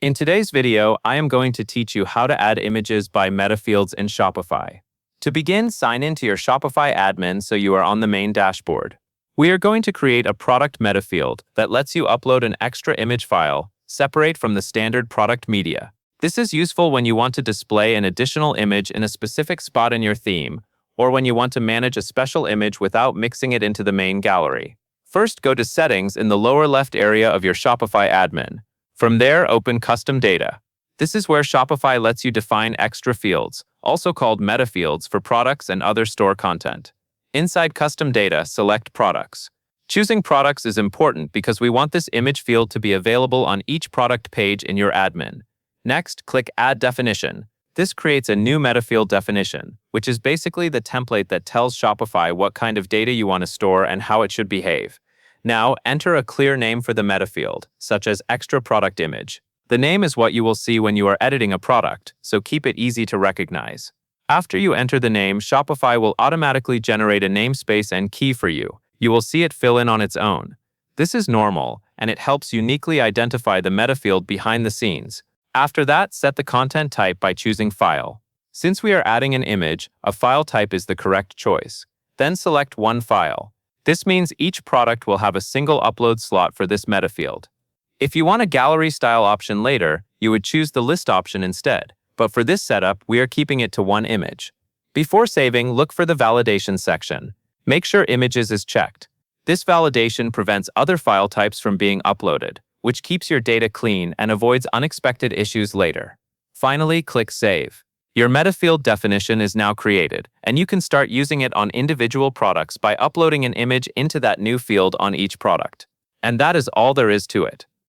In today's video, I am going to teach you how to add images by Metafields in Shopify. To begin, sign in to your Shopify admin so you are on the main dashboard. We are going to create a product metafield that lets you upload an extra image file, separate from the standard product media. This is useful when you want to display an additional image in a specific spot in your theme, or when you want to manage a special image without mixing it into the main gallery. First, go to Settings in the lower left area of your Shopify admin. From there, open Custom Data. This is where Shopify lets you define extra fields, also called Metafields, for products and other store content. Inside Custom Data, select Products. Choosing Products is important because we want this image field to be available on each product page in your admin. Next, click Add Definition. This creates a new Metafield definition, which is basically the template that tells Shopify what kind of data you want to store and how it should behave. Now, enter a clear name for the metafield, such as Extra Product Image. The name is what you will see when you are editing a product, so keep it easy to recognize. After you enter the name, Shopify will automatically generate a namespace and key for you. You will see it fill in on its own. This is normal, and it helps uniquely identify the metafield behind the scenes. After that, set the content type by choosing File. Since we are adding an image, a file type is the correct choice. Then select One File. This means each product will have a single upload slot for this metafield. If you want a gallery-style option later, you would choose the list option instead. But for this setup, we are keeping it to one image. Before saving, look for the validation section. Make sure Images is checked. This validation prevents other file types from being uploaded, which keeps your data clean and avoids unexpected issues later. Finally, click Save. Your metafield definition is now created, and you can start using it on individual products by uploading an image into that new field on each product. And that is all there is to it.